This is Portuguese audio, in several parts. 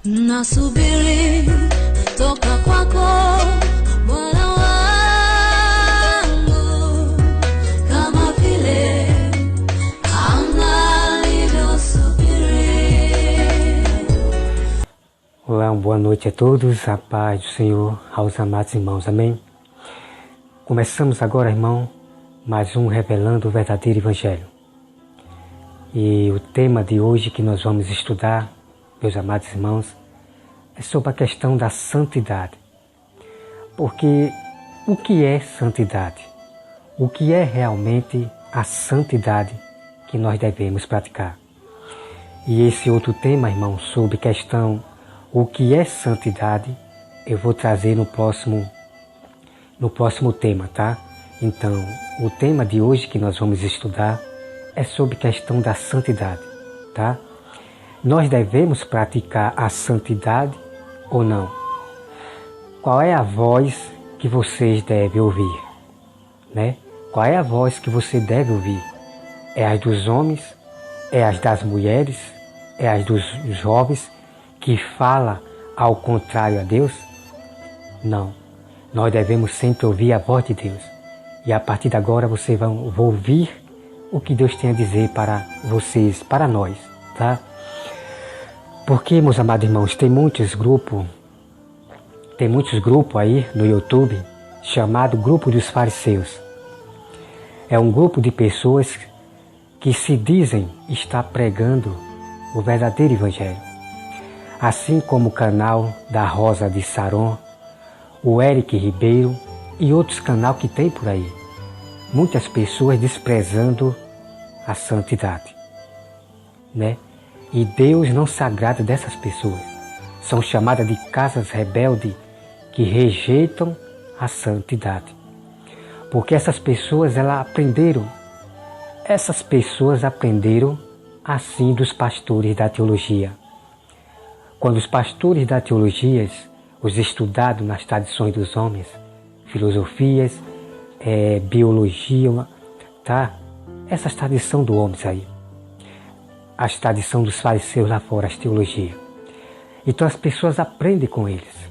Nasubiri toka kwako Bwana wangu, kama vile anga lilivyosubiri. Olá, boa noite a todos, a paz do Senhor aos amados irmãos, amém? Começamos agora, irmão, mais um Revelando o Verdadeiro Evangelho. E o tema de hoje que nós vamos estudar, meus amados irmãos, é sobre a questão da santidade. Porque o que é santidade? O que é realmente a santidade que nós devemos praticar? E esse outro tema, irmão, sobre questão o que é santidade, eu vou trazer no próximo tema, tá? Então, o tema de hoje que nós vamos estudar é sobre questão da santidade, tá? Nós devemos praticar a santidade ou não? Qual é a voz que vocês devem ouvir, né? Qual é a voz que você deve ouvir? É a dos homens? É a das mulheres? É a dos jovens que fala ao contrário a Deus? Não. Nós devemos sempre ouvir a voz de Deus. E a partir de agora você vai ouvir o que Deus tem a dizer para vocês, para nós, tá? Porque, meus amados irmãos, tem muitos grupos aí no YouTube chamado Grupo dos Fariseus. É um grupo de pessoas que se dizem estar pregando o verdadeiro Evangelho. Assim como o canal da Rosa de Saron, o Eric Ribeiro e outros canais que tem por aí. Muitas pessoas desprezando a santidade, né? E Deus não se agrada dessas pessoas. São chamadas de casas rebeldes que rejeitam a santidade. Porque essas pessoas aprenderam assim dos pastores da teologia. Quando os pastores da teologia, os estudados nas tradições dos homens, filosofias, biologia, tá? Essas tradições do homem aí. As tradições dos fariseus lá fora, as teologias. Então as pessoas aprendem com eles.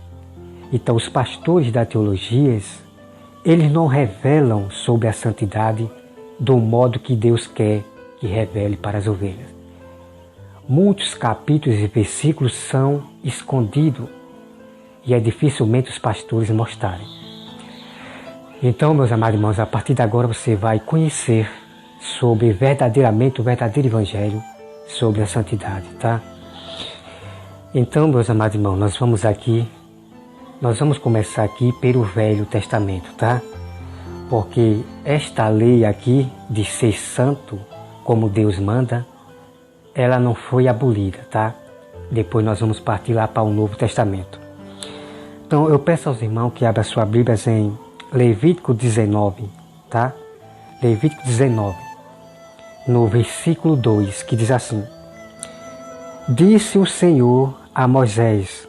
Então os pastores da teologia, eles não revelam sobre a santidade do modo que Deus quer que revele para as ovelhas. Muitos capítulos e versículos são escondidos e é dificilmente os pastores mostrarem. Então, meus amados irmãos, a partir de agora você vai conhecer sobre verdadeiramente o verdadeiro Evangelho, sobre a santidade, tá? Então, meus amados irmãos, nós vamos começar aqui pelo Velho Testamento, tá? Porque esta lei aqui de ser santo, como Deus manda, ela não foi abolida, tá? Depois nós vamos partir lá para o Novo Testamento. Então, eu peço aos irmãos que abram sua Bíblia em Levítico 19, tá? Levítico 19, no versículo 2, que diz assim: Disse o Senhor a Moisés: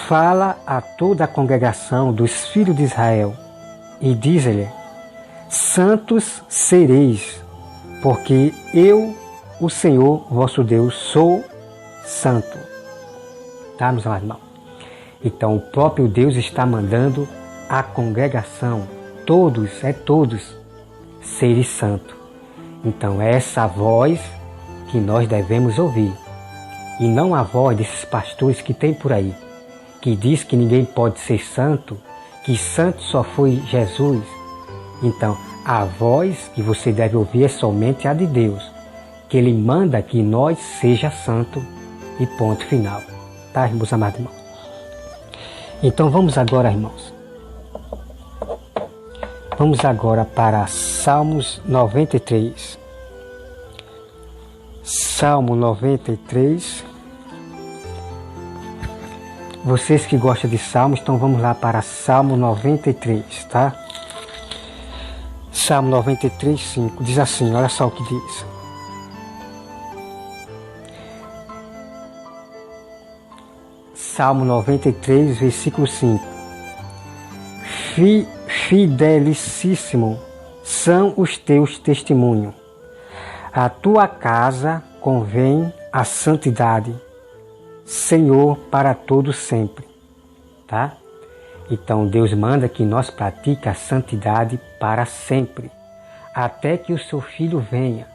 Fala a toda a congregação dos filhos de Israel e diz-lhe: Santos sereis, porque eu, o Senhor vosso Deus, sou santo. Tá, meus amados irmãos? Então o próprio Deus está mandando a congregação, todos, serem santos. Então é essa voz que nós devemos ouvir. E não a voz desses pastores que tem por aí, que diz que ninguém pode ser santo, que santo só foi Jesus. Então, a voz que você deve ouvir é somente a de Deus, que Ele manda que nós seja santo e ponto final. Tá, meus amados irmãos? Então vamos agora, irmãos. Vamos agora para Salmos 93. Salmo 93. Vocês que gostam de Salmos, então vamos lá para Salmo 93, tá? Salmo 93, 5. Diz assim, olha só o que diz. Salmo 93, versículo 5. Fidelicíssimo são os teus testemunhos. A tua casa convém a santidade, Senhor, para todo sempre. Tá? Então Deus manda que nós pratiquemos a santidade para sempre, até que o seu Filho venha.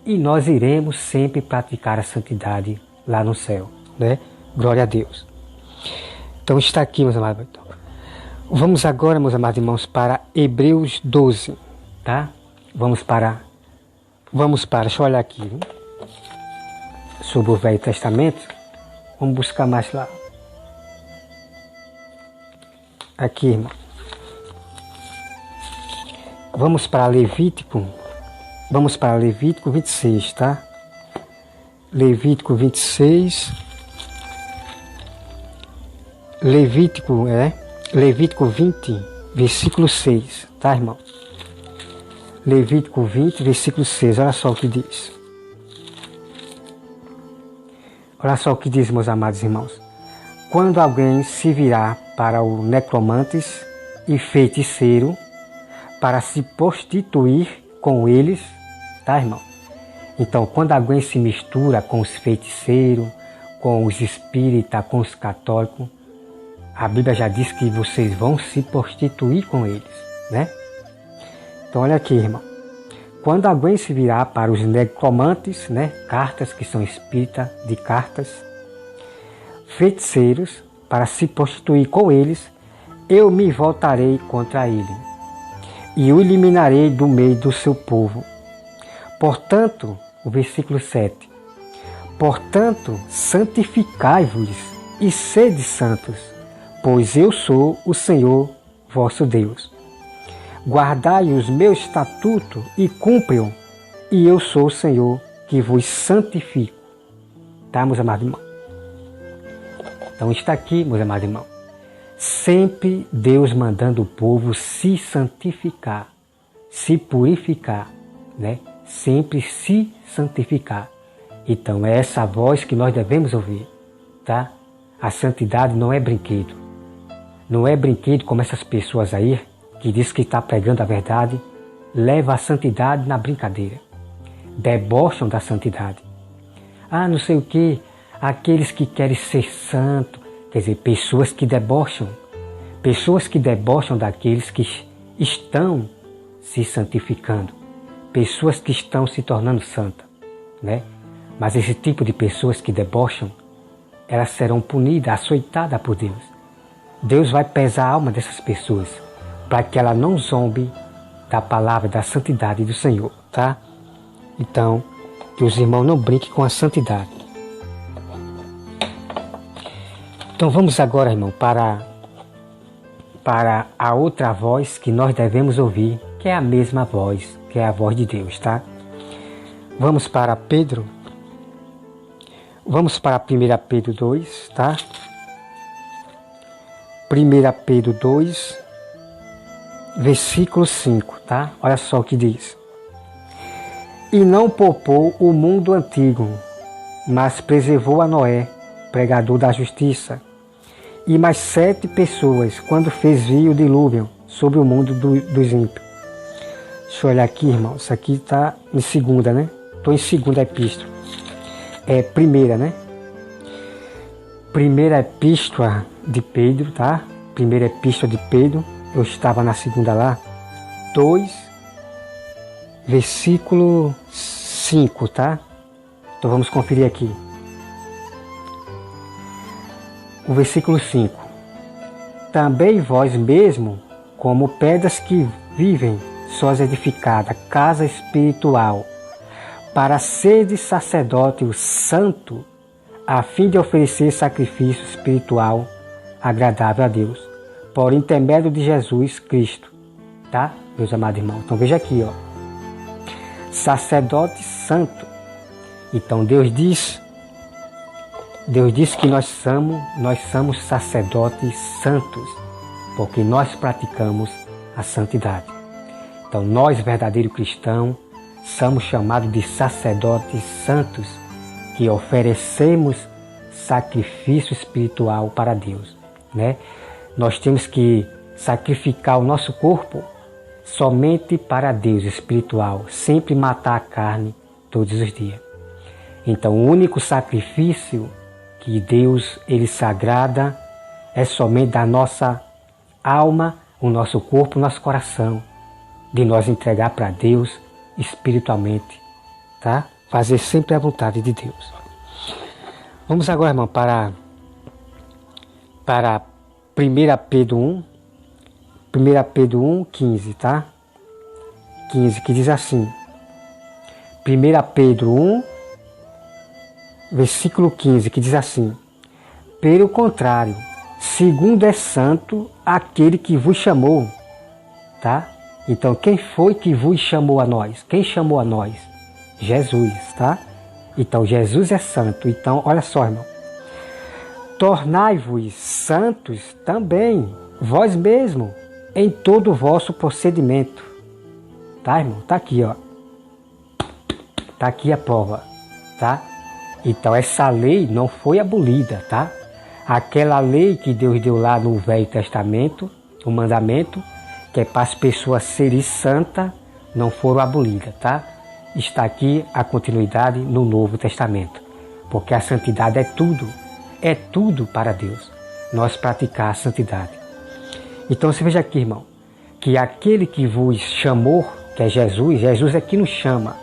E nós iremos sempre praticar a santidade lá no céu, né? Glória a Deus. Então está aqui, meus amados. Vamos agora, meus amados irmãos, para Hebreus 12, tá? Vamos para, deixa eu olhar aqui, viu? Sobre o Velho Testamento. Vamos buscar mais lá. Aqui, irmão. Vamos para Levítico 26, tá? Levítico 26. Levítico 20, versículo 6, tá, irmão? Levítico 20, versículo 6, olha só o que diz. Olha só o que diz, meus amados irmãos. Quando alguém se virar para o necromantes e feiticeiro, para se prostituir com eles, tá, irmão? Então, quando alguém se mistura com os feiticeiros, com os espíritas, com os católicos, a Bíblia já diz que vocês vão se prostituir com eles, né? Então, olha aqui, irmão. Quando alguém se virar para os necromantes, né? Cartas, que são espíritas de cartas, feiticeiros, para se prostituir com eles, eu me voltarei contra ele e o eliminarei do meio do seu povo. Portanto, o versículo 7. Portanto, santificai-vos e sede santos, pois eu sou o Senhor vosso Deus. Guardai os meus estatutos e cumpre-o, e eu sou o Senhor que vos santifico. Tá, meus amados irmãos? Então está aqui, meus amados irmãos. Sempre Deus mandando o povo se santificar, se purificar, né? Sempre se santificar. Então é essa voz que nós devemos ouvir, tá? A santidade não é brinquedo. Não é brinquedo como essas pessoas aí, que diz que está pregando a verdade, leva a santidade na brincadeira. Debocham da santidade. Ah, não sei o que, aqueles que querem ser santo, quer dizer, pessoas que debocham daqueles que estão se santificando, pessoas que estão se tornando santas, né? Mas esse tipo de pessoas que debocham, elas serão punidas, açoitadas por Deus. Deus vai pesar a alma dessas pessoas, para que ela não zombe da palavra da santidade do Senhor, tá? Então, que os irmãos não brinquem com a santidade. Então vamos agora, irmão, para a outra voz que nós devemos ouvir, que é a mesma voz, que é a voz de Deus, tá? Vamos para Pedro. Vamos para 1 Pedro 2, tá? 1 Pedro 2, versículo 5, tá? Olha só o que diz. E não poupou o mundo antigo, mas preservou a Noé, pregador da justiça, e mais 7 pessoas, quando fez vir o dilúvio sobre o mundo dos ímpios. Deixa eu olhar aqui, irmão. Isso aqui está em segunda, né? Estou em segunda epístola. É primeira, né? Primeira epístola de Pedro, tá? Primeira epístola de Pedro. Eu estava na segunda lá. 2, versículo 5, tá? Então vamos conferir aqui. O versículo 5. Também vós mesmo, como pedras que vivem sós edificada, casa espiritual, para seres sacerdote santo, a fim de oferecer sacrifício espiritual agradável a Deus, por intermédio de Jesus Cristo, tá, meus amados irmãos? Então veja aqui, ó, sacerdote santo. Então Deus diz que nós somos sacerdotes santos, porque nós praticamos a santidade. Então nós, verdadeiros cristãos, somos chamados de sacerdotes santos, que oferecemos sacrifício espiritual para Deus, né? Nós temos que sacrificar o nosso corpo somente para Deus espiritual, sempre matar a carne todos os dias. Então, o único sacrifício que Deus, Ele se agrada é somente da nossa alma, o nosso corpo, o nosso coração, de nós entregar para Deus espiritualmente, tá? Fazer sempre a vontade de Deus. Vamos agora, irmão, para 1 Pedro 1, 1 Pedro 1, 15, tá? 15, que diz assim, 1 Pedro 1, versículo 15, que diz assim, pelo contrário, segundo é santo aquele que vos chamou, tá? Então, quem foi que vos chamou a nós? Quem chamou a nós? Jesus, tá? Então, Jesus é santo. Então, olha só, irmão. Tornai-vos santos também, vós mesmo, em todo o vosso procedimento. Tá, irmão? Tá aqui, ó. Tá aqui a prova, tá? Então, essa lei não foi abolida, tá? Aquela lei que Deus deu lá no Velho Testamento, o mandamento, que é para as pessoas serem santas, não foram abolidas, tá? Está aqui a continuidade no Novo Testamento, porque a santidade é tudo para Deus, nós praticar a santidade. Então você veja aqui, irmão, que aquele que vos chamou, que é Jesus, Jesus é que nos chama.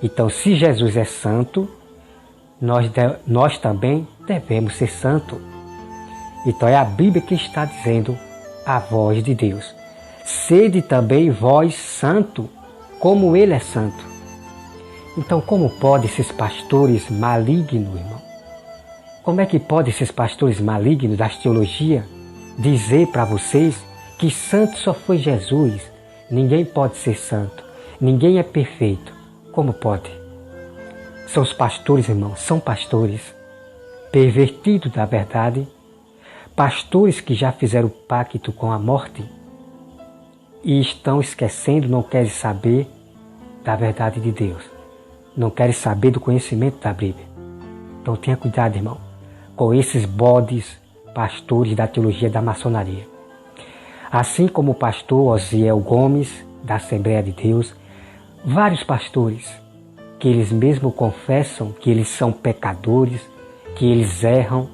Então, se Jesus é santo, nós também devemos ser santos. Então é a Bíblia que está dizendo a voz de Deus. Sede também vós santo, como Ele é santo. Então, como podem esses pastores malignos, irmão? Como é que podem esses pastores malignos das teologias dizer para vocês que santo só foi Jesus? Ninguém pode ser santo. Ninguém é perfeito. Como pode? São os pastores, irmão, são pastores pervertidos da verdade, pastores que já fizeram pacto com a morte e estão esquecendo, não querem saber da verdade de Deus. Não querem saber do conhecimento da Bíblia. Então tenha cuidado, irmão, com esses bodes pastores da teologia da maçonaria. Assim como o pastor Osiel Gomes, da Assembleia de Deus, vários pastores que eles mesmos confessam que eles são pecadores, que eles erram.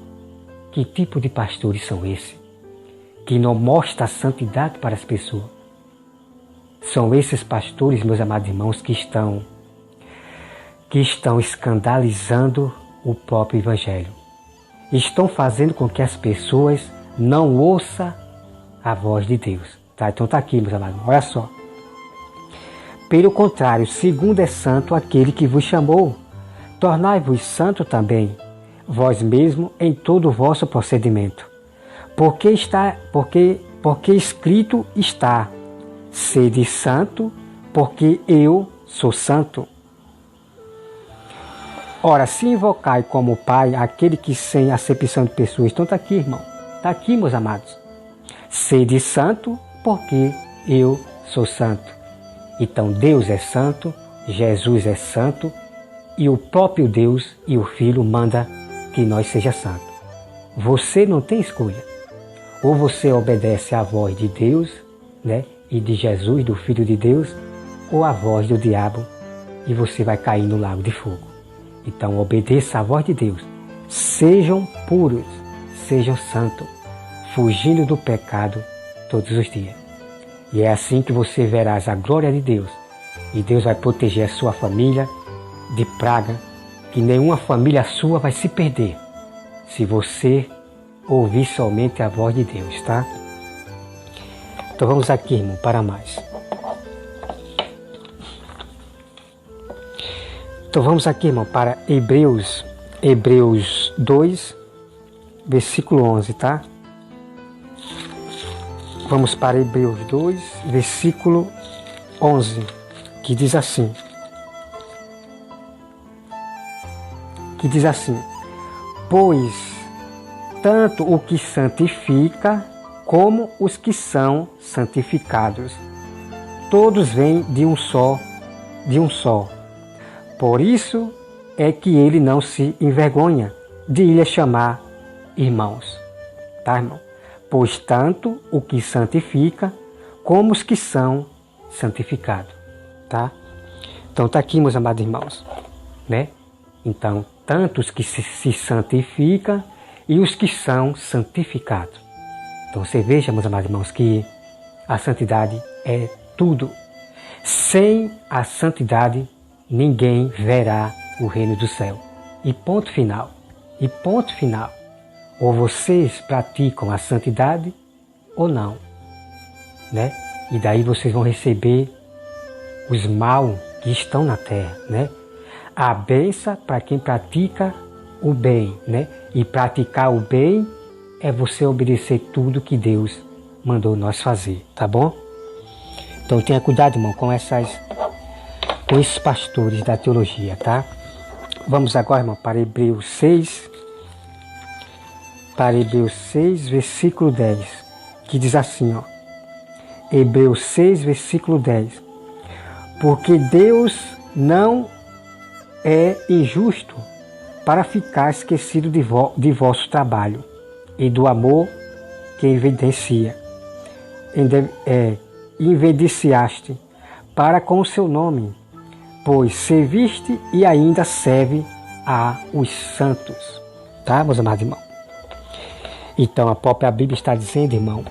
Que tipo de pastores são esses? Que não mostram a santidade para as pessoas. São esses pastores, meus amados irmãos, que estão escandalizando o próprio Evangelho. Estão fazendo com que as pessoas não ouçam a voz de Deus. Tá? Então está aqui, meus amados, olha só. Pelo contrário, segundo é santo aquele que vos chamou, tornai-vos santo também, vós mesmo em todo o vosso procedimento. Porque escrito está, sede santo, porque eu sou santo. Ora, se invocai como Pai aquele que sem acepção de pessoas, então está aqui, irmão, está aqui, meus amados. Sede santo, porque eu sou santo. Então Deus é santo, Jesus é santo, e o próprio Deus e o Filho manda que nós seja santo. Você não tem escolha. Ou você obedece à voz de Deus, né, e de Jesus, do Filho de Deus, ou à voz do diabo, e você vai cair no lago de fogo. Então obedeça à voz de Deus. Sejam puros, sejam santos, fugindo do pecado todos os dias. E é assim que você verás a glória de Deus. E Deus vai proteger a sua família de praga, que nenhuma família sua vai se perder, se você ouvir somente a voz de Deus, tá? Então vamos aqui, irmão, para mais. Então vamos aqui, irmão, para Hebreus 2, versículo 11, tá? Vamos para Hebreus 2, versículo 11, que diz assim. Pois tanto o que santifica como os que são santificados, todos vêm de um só. Por isso é que ele não se envergonha de lhe chamar irmãos. Tá, irmão? Pois tanto o que santifica como os que são santificados. Tá? Então tá aqui, meus amados irmãos. né? Então, tanto os que se santificam e os que são santificados. Então, você veja, meus amados irmãos, que a santidade é tudo. Sem a santidade, ninguém verá o reino do céu. E ponto final. E ponto final. Ou vocês praticam a santidade ou não, né? E daí vocês vão receber os mal que estão na terra, né? A bênção para quem pratica o bem, né? E praticar o bem é você obedecer tudo que Deus mandou nós fazer, tá bom? Então tenha cuidado, irmão, com esses pastores da teologia, tá? Vamos agora, irmão, para Hebreus 6, versículo 10, que diz assim, ó. Hebreus 6, versículo 10. Porque Deus não é injusto para ficar esquecido de vosso trabalho e do amor que evidenciaste para com o seu nome, pois serviste e ainda serve a os santos. Tá, meus amados irmãos? Então a própria Bíblia está dizendo, irmão,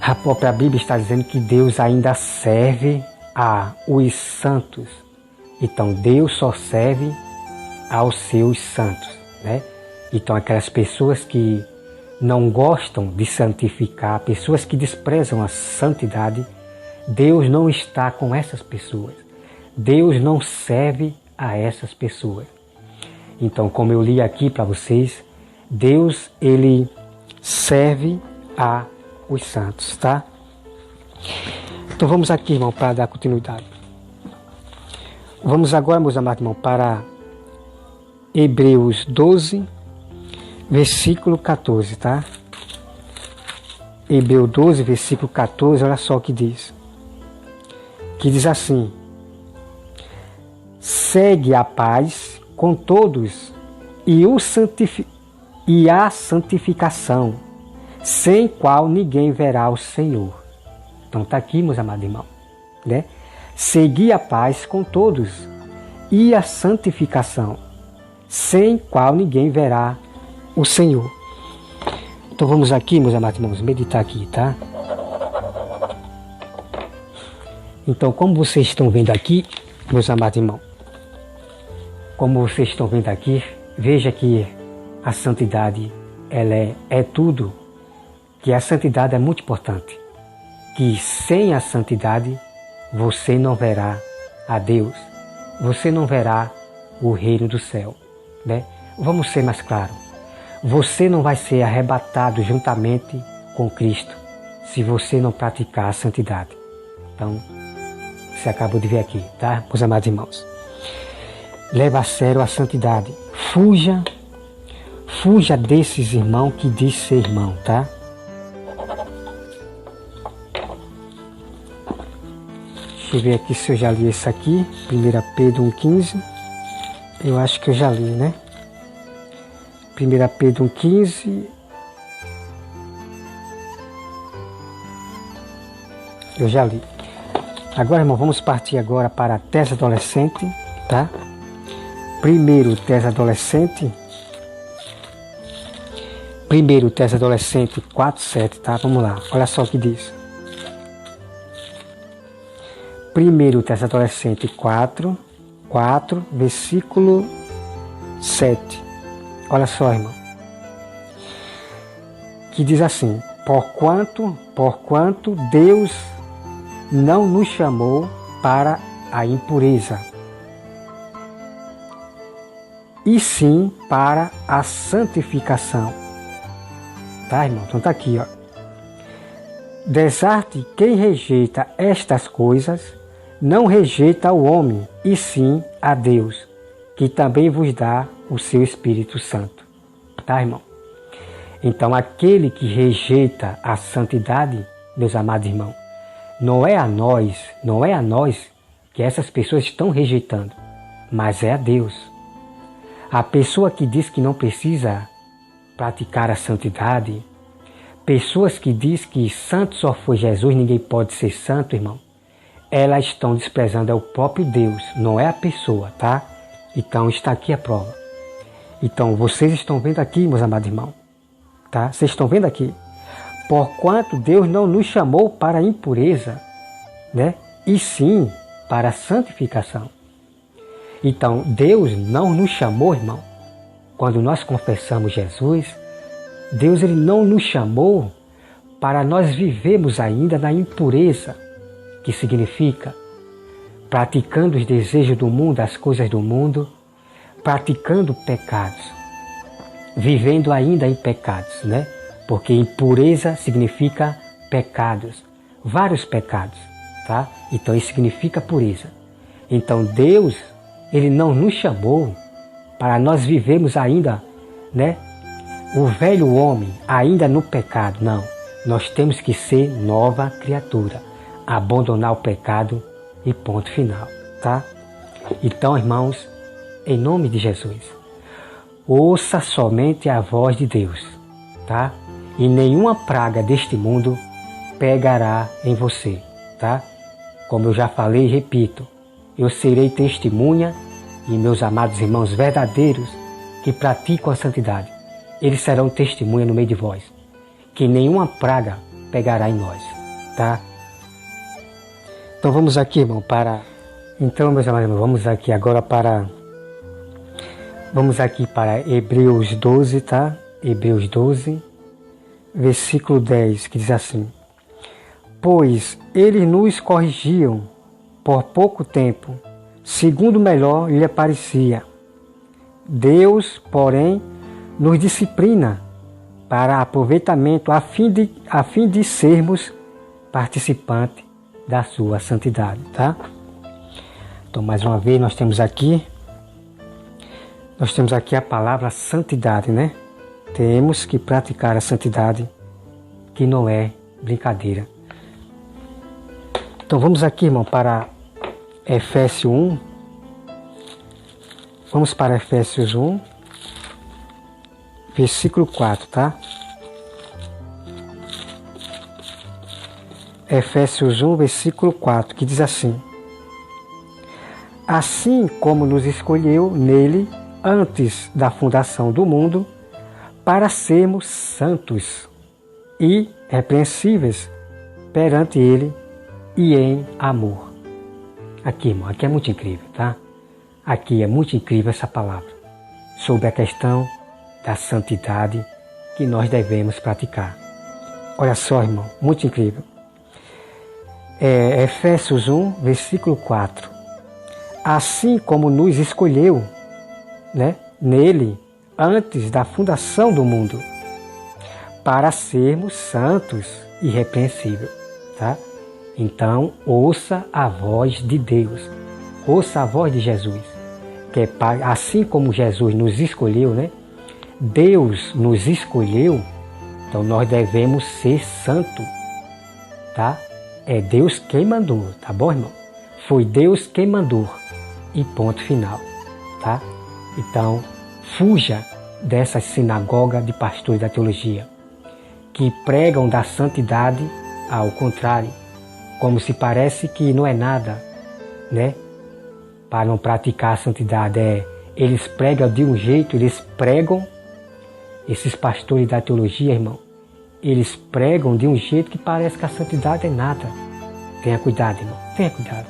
a própria Bíblia está dizendo que Deus ainda serve a os santos. Então Deus só serve aos seus santos, né? Então aquelas pessoas que não gostam de santificar, pessoas que desprezam a santidade, Deus não está com essas pessoas. Deus não serve a essas pessoas. Então, como eu li aqui para vocês, Deus, ele serve a os santos, tá? Então vamos aqui, irmão, para dar continuidade. Vamos agora, meus amados irmãos, para Hebreus 12, versículo 14, tá? Hebreus 12, versículo 14, olha só o que diz. Que diz assim: segue a paz com todos e a santificação, sem qual ninguém verá o Senhor. Então está aqui, meus amados irmãos, né? Seguir a paz com todos e a santificação, sem qual ninguém verá o Senhor. Então vamos aqui, meus amados irmãos, meditar aqui, tá? Então, como vocês estão vendo aqui, meus amados irmãos, como vocês estão vendo aqui, veja que a santidade, ela é tudo, que a santidade é muito importante, que sem a santidade você não verá a Deus, você não verá o reino do céu, né? Vamos ser mais claros, você não vai ser arrebatado juntamente com Cristo se você não praticar a santidade. Então, você acabou de ver aqui, tá, meus amados irmãos? Leva a sério a santidade. Fuja desses irmãos que diz ser irmão, tá? Deixa eu ver aqui se eu já li esse aqui. 1 Pedro 1,15. Eu acho que eu já li, né? 1 Pedro 1,15. Eu já li. Agora, irmão, vamos partir agora para a tese adolescente, tá? Primeiro, tese adolescente 4:7, tá? Vamos lá, olha só o que diz. 1 Tessalonicenses 4, versículo 7. Olha só, irmão. Que diz assim: porquanto Deus não nos chamou para a impureza, e sim para a santificação. Tá, irmão? Então tá aqui, ó. Desarte quem rejeita estas coisas, não rejeita o homem, e sim a Deus, que também vos dá o seu Espírito Santo. Tá, irmão? Então aquele que rejeita a santidade, meus amados irmãos, não é a nós que essas pessoas estão rejeitando, mas é a Deus. A pessoa que diz que não precisa praticar a santidade, pessoas que diz que santo só foi Jesus, ninguém pode ser santo, irmão, elas estão desprezando é o próprio Deus, não é a pessoa, tá? Então está aqui a prova. Então vocês estão vendo aqui, meus amados irmãos, tá? Vocês estão vendo aqui. Porquanto Deus não nos chamou para a impureza, né? E sim para a santificação. Então Deus não nos chamou, irmão. Quando nós confessamos Jesus, Deus ele não nos chamou para nós vivermos ainda na impureza, que significa praticando os desejos do mundo, as coisas do mundo, praticando pecados, vivendo ainda em pecados, né? Porque impureza significa pecados, vários pecados, tá? Então isso significa pureza. Então Deus, ele não nos chamou para nós vivermos ainda, né? O velho homem ainda no pecado, não. Nós temos que ser nova criatura, abandonar o pecado e ponto final, tá? Então, irmãos, em nome de Jesus, ouça somente a voz de Deus, tá? E nenhuma praga deste mundo pegará em você, tá? Como eu já falei e repito, eu serei testemunha e meus amados irmãos verdadeiros que praticam a santidade, eles serão testemunha no meio de vós, que nenhuma praga pegará em nós, tá? Então vamos aqui, irmão, para... Então, meus amados irmãos, vamos aqui agora para... Vamos aqui para Hebreus 12, tá? Hebreus 12, versículo 10, que diz assim: Pois eles nos corrigiam por pouco tempo, segundo melhor lhe parecia. Deus, porém, nos disciplina para aproveitamento a fim de sermos participantes da sua santidade, tá? Então, mais uma vez, nós temos aqui a palavra santidade, né? Temos que praticar a santidade, que não é brincadeira. Então, vamos aqui, irmão, para Efésios 1. Vamos para Efésios 1, versículo 4, tá? Efésios 1, versículo 4, que diz assim: Assim como nos escolheu nele antes da fundação do mundo, para sermos santos e irrepreensíveis perante ele e em amor. Aqui, irmão, aqui é muito incrível, tá? Aqui é muito incrível essa palavra sobre a questão da santidade que nós devemos praticar. Olha só, irmão, muito incrível. Efésios 1, versículo 4. Assim como nos escolheu, né, nele, antes da fundação do mundo, para sermos santos e irrepreensíveis, tá? Então, ouça a voz de Deus, ouça a voz de Jesus, que é assim como Jesus nos escolheu, né? Deus nos escolheu, então nós devemos ser santos, tá? É Deus quem mandou, tá bom, irmão? Foi Deus quem mandou e ponto final, tá? Então, fuja dessa sinagoga de pastores da teologia que pregam da santidade ao contrário, como se parece que não é nada, né? Para não praticar a santidade, eles pregam de um jeito, esses pastores da teologia, irmão, eles pregam de um jeito que parece que a santidade é nada. Tenha cuidado, irmão, tenha cuidado.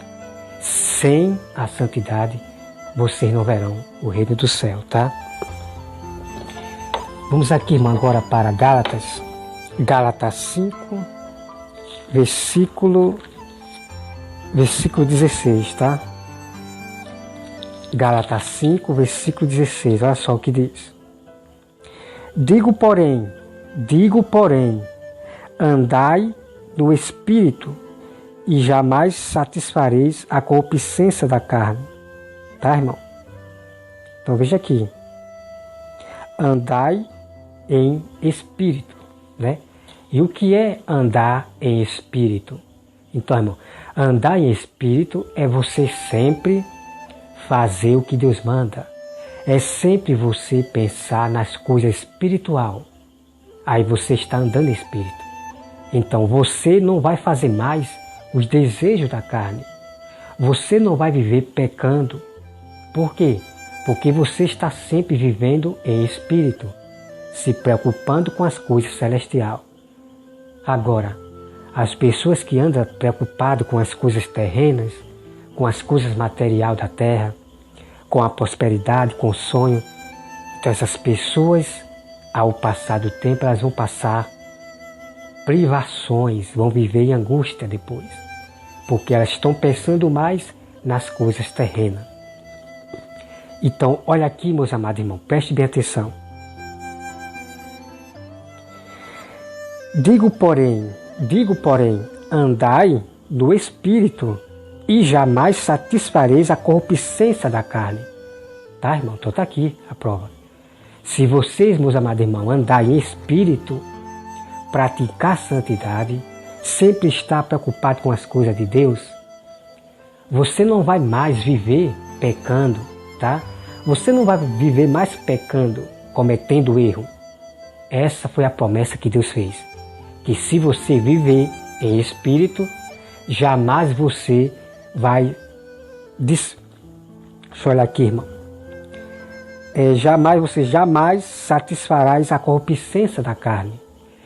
Sem a santidade, vocês não verão o reino do céu, tá? Vamos aqui, irmão, agora para Gálatas. Gálatas 5, versículo 16, tá? Gálatas 5, versículo 16, olha só o que diz. Digo, porém, andai no Espírito e jamais satisfareis a concupiscência da carne. Tá, irmão? Então veja aqui. Andai em Espírito, né? E o que é andar em Espírito? Então, irmão, andar em Espírito é você sempre fazer o que Deus manda. É sempre você pensar nas coisas espiritual. Aí você está andando em Espírito. Então você não vai fazer mais os desejos da carne. você não vai viver pecando. Por quê? Porque você está sempre vivendo em espírito, se preocupando com as coisas celestiais. Agora, as pessoas que andam preocupadas com as coisas terrenas, com as coisas materiais da terra, com a prosperidade, com o sonho, então essas pessoas, ao passar do tempo, elas vão passar privações, vão viver em angústia depois, porque elas estão pensando mais nas coisas terrenas. Então, olha aqui, meus amados irmãos, preste bem atenção. Digo, porém, andai no Espírito e jamais satisfareis a corruptência da carne. Tá, irmão? Então está aqui a prova. Se vocês, meus amados irmãos, andarem em Espírito, praticar santidade, sempre estar preocupado com as coisas de Deus, você não vai mais viver pecando, tá? Você não vai viver mais pecando, cometendo erro. Essa foi a promessa que Deus fez. Que se você viver em Espírito, jamais você vai... Deixa eu olhar aqui, irmão. Você jamais satisfarás a corruptência da carne.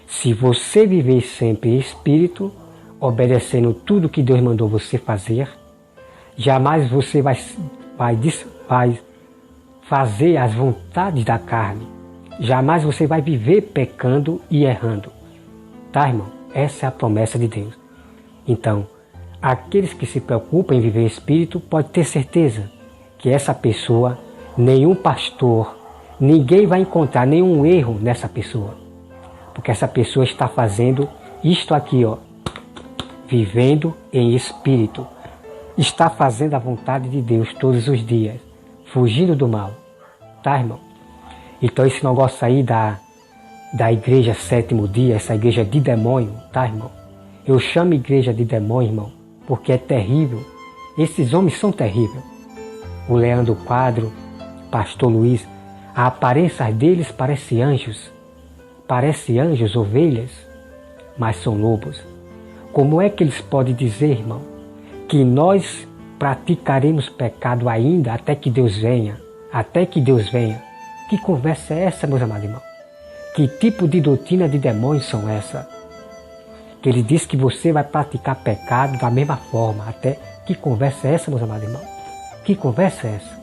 Se você viver sempre em Espírito, obedecendo tudo que Deus mandou você fazer, jamais você vai fazer as vontades da carne. Jamais você vai viver pecando e errando. Tá, irmão? Essa é a promessa de Deus. Então, aqueles que se preocupam em viver em Espírito, pode ter certeza que essa pessoa, nenhum pastor, ninguém vai encontrar nenhum erro nessa pessoa. Porque essa pessoa está fazendo isto aqui, ó, vivendo em Espírito. Está fazendo a vontade de Deus todos os dias, fugindo do mal. Tá, irmão? Então esse negócio aí da igreja sétimo dia, essa igreja de demônio, tá, irmão? Eu chamo igreja de demônio, irmão, porque é terrível. Esses homens são terríveis. O Leandro Quadro, Pastor Luiz, a aparência deles parece anjos. Parece anjos, ovelhas, mas são lobos. Como é que eles podem dizer, irmão, que nós praticaremos pecado ainda até que Deus venha? Até que Deus venha. Que conversa é essa, meus amados irmãos? Que tipo de doutrina de demônios são essa? Que ele diz que você vai praticar pecado da mesma forma. Até que conversa é essa, meus amados irmãos? Que conversa é essa?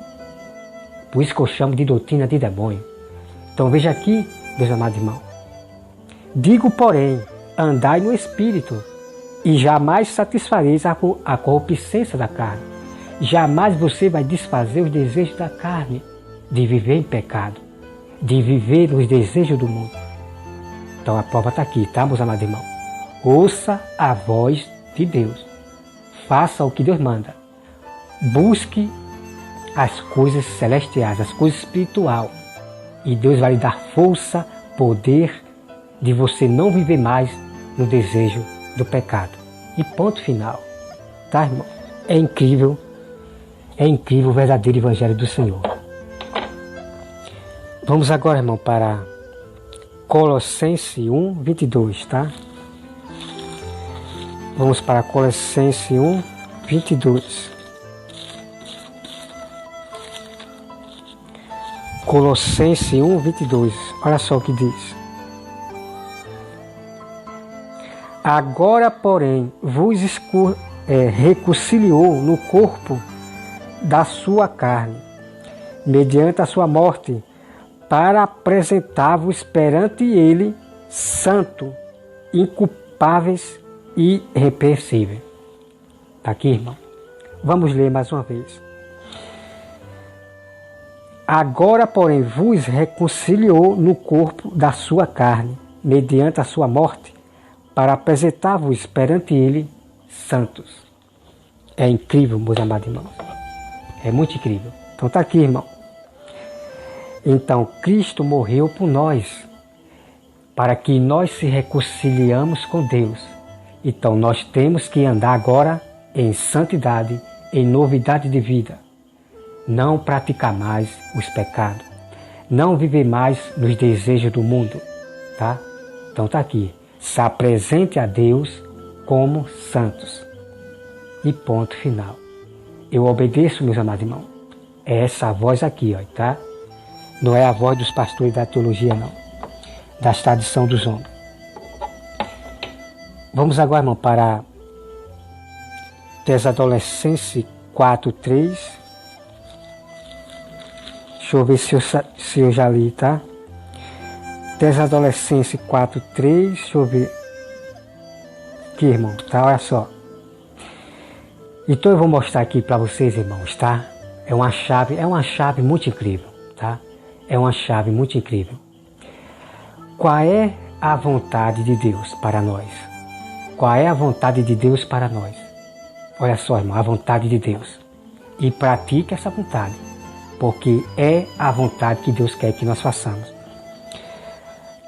Por isso que eu chamo de doutrina de demônio. Então veja aqui, meus amados irmãos. Digo, porém, andai no Espírito e jamais satisfareis a corruptência da carne. Jamais você vai desfazer os desejos da carne, de viver em pecado, de viver nos desejos do mundo. Então a prova está aqui, tá, meus amados irmãos? Ouça a voz de Deus. Faça o que Deus manda. Busque as coisas celestiais, as coisas espirituais. E Deus vai lhe dar força, poder de você não viver mais no desejo do pecado. E ponto final. Tá, irmão? É incrível o verdadeiro Evangelho do Senhor. Vamos agora, irmão, para Colossenses 1, 22, tá? Vamos para Colossenses 1, 22. Colossenses 1, 22. Olha só o que diz. Agora, porém, vos reconciliou no corpo da sua carne, mediante a sua morte, para apresentar-vos perante ele santo, inculpáveis e irrepreensíveis. Está aqui, irmão? Vamos ler mais uma vez. Agora, porém, vos reconciliou no corpo da sua carne, mediante a sua morte, para apresentar-vos perante ele santos. É incrível, meus amados irmãos. É muito incrível. Então está aqui, irmão. Então, Cristo morreu por nós, para que nós se reconciliamos com Deus. Então, nós temos que andar agora em santidade, em novidade de vida. Não praticar mais os pecados. Não viver mais nos desejos do mundo. Tá? Então está aqui. Se apresente a Deus como santos. E ponto final. eu obedeço, meus amados irmãos. É essa voz aqui, ó, tá? Não é a voz dos pastores da teologia, não. Da tradição dos homens. Vamos agora, irmão, para Tesalonicenses 4:3. Deixa eu ver se eu já li, tá? Tesalonicenses 4:3. Deixa eu ver. Aqui, irmão, tá? Olha só. Então eu vou mostrar aqui para vocês, irmãos, tá? É uma chave muito incrível, tá? É uma chave muito incrível. Qual é a vontade de Deus para nós? Qual é a vontade de Deus para nós? Olha só, irmão, a vontade de Deus. E pratique essa vontade, porque é a vontade que Deus quer que nós façamos.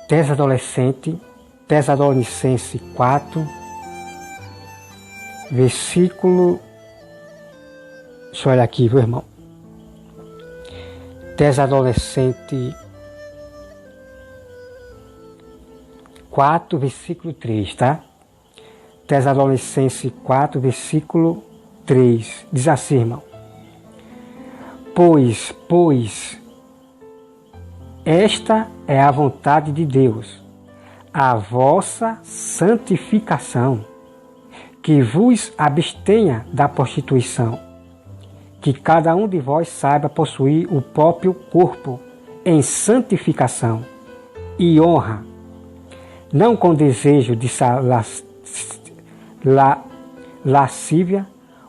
Tesalonicenses 4, versículo... Deixa eu olhar aqui, viu, irmão? Tesalonicenses 4, versículo 3, tá? Tesalonicenses 4, versículo 3. Diz assim, irmão. Pois, esta é a vontade de Deus, a vossa santificação, que vos abstenha da prostituição, que cada um de vós saiba possuir o próprio corpo em santificação e honra, não com desejo de lascívia,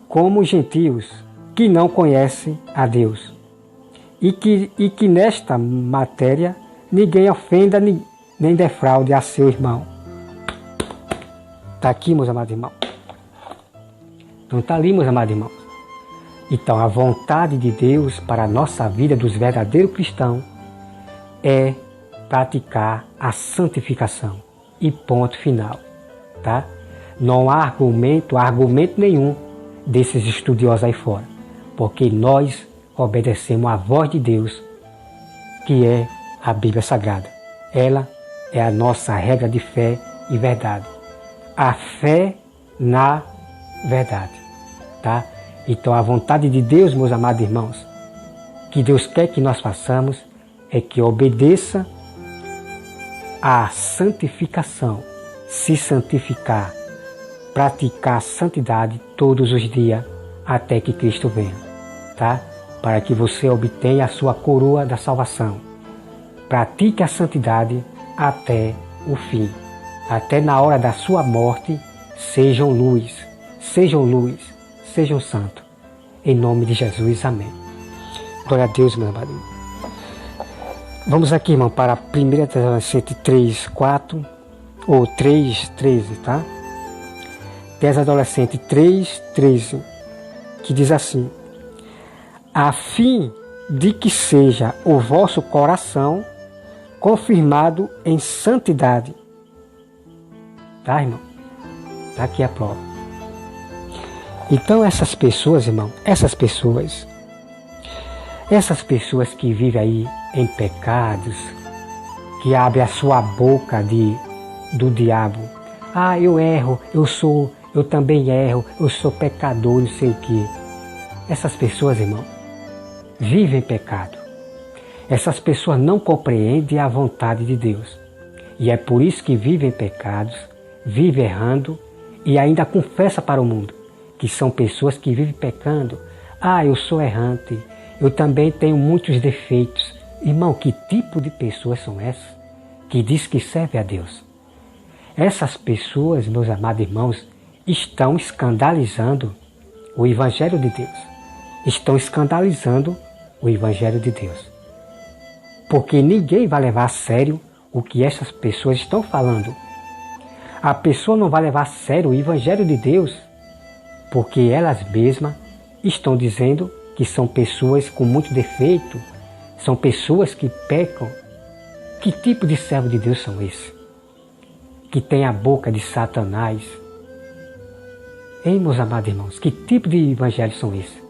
como os gentios, que não conhecem a Deus, e que nesta matéria ninguém ofenda nem defraude a seu irmão. Está aqui, meus amados irmãos. Não está ali, meus amados irmãos. Então, a vontade de Deus para a nossa vida dos verdadeiros cristãos é praticar a santificação. E ponto final, tá? Não há argumento nenhum desses estudiosos aí fora, porque nós obedecemos à voz de Deus, que é a Bíblia Sagrada. Ela é a nossa regra de fé e verdade. A fé na verdade, tá? Então a vontade de Deus, meus amados irmãos, que Deus quer que nós façamos, é que obedeça à santificação, se santificar, praticar a santidade todos os dias até que Cristo venha, tá? Para que você obtenha a sua coroa da salvação. Pratique a santidade até o fim, até na hora da sua morte. Sejam luz, sejam santos. Em nome de Jesus, amém. Glória a Deus, meu amado. Vamos aqui, irmão, para 1 Tesalonicenses 3, 4, ou 3, 13, tá? Tesalonicenses 3, 13, que diz assim: a fim de que seja o vosso coração confirmado em santidade. Tá, irmão? Está aqui a prova. Então essas pessoas, irmão, essas pessoas que vivem aí em pecados, que abrem a sua boca do diabo. Ah, eu erro, eu também erro, eu sou pecador, não sei o quê. Essas pessoas, irmão, vivem em pecado. Essas pessoas não compreendem a vontade de Deus. E é por isso que vivem em pecados, vivem errando e ainda confessa para o mundo que são pessoas que vivem pecando. Ah, eu sou errante, eu também tenho muitos defeitos. Irmão, que tipo de pessoas são essas que diz que serve a Deus? Essas pessoas, meus amados irmãos, estão escandalizando o Evangelho de Deus. Estão escandalizando o Evangelho de Deus. Porque ninguém vai levar a sério o que essas pessoas estão falando. A pessoa não vai levar a sério o Evangelho de Deus, porque elas mesmas estão dizendo que são pessoas com muito defeito, são pessoas que pecam. Que tipo de servo de Deus são esses? Que tem a boca de Satanás. Hein, meus amados irmãos, que tipo de evangelho são esses?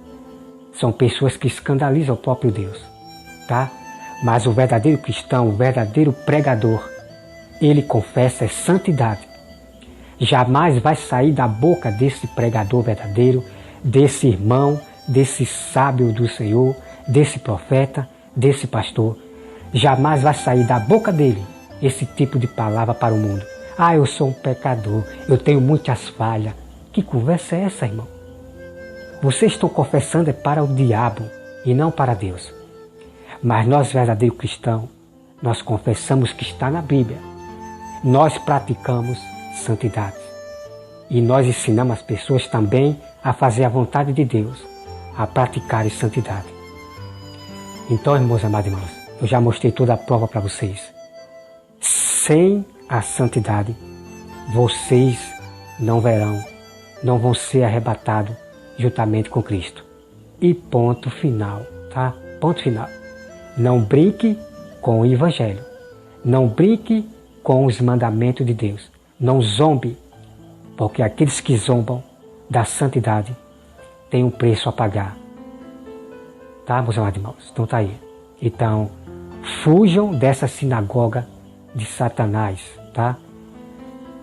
São pessoas que escandalizam o próprio Deus, tá? Mas o verdadeiro cristão, o verdadeiro pregador, ele confessa santidade. Jamais vai sair da boca desse pregador verdadeiro, desse irmão, desse sábio do Senhor, desse profeta, desse pastor. Jamais vai sair da boca dele esse tipo de palavra para o mundo. Ah, eu sou um pecador, eu tenho muitas falhas. Que conversa é essa, irmão? Vocês estão confessando é para o diabo e não para Deus. Mas nós, verdadeiros cristãos, nós confessamos que está na Bíblia. Nós praticamos santidade. E nós ensinamos as pessoas também a fazer a vontade de Deus, a praticar santidade. Então, irmãos amados irmãos, eu já mostrei toda a prova para vocês. Sem a santidade, vocês não vão ser arrebatados juntamente com Cristo. E ponto final, tá? Ponto final. Não brinque com o Evangelho. Não brinque com os mandamentos de Deus. Não zombe, porque aqueles que zombam da santidade têm um preço a pagar. Tá, meus amados irmãos? Então tá aí. Então, fujam dessa sinagoga de Satanás, tá?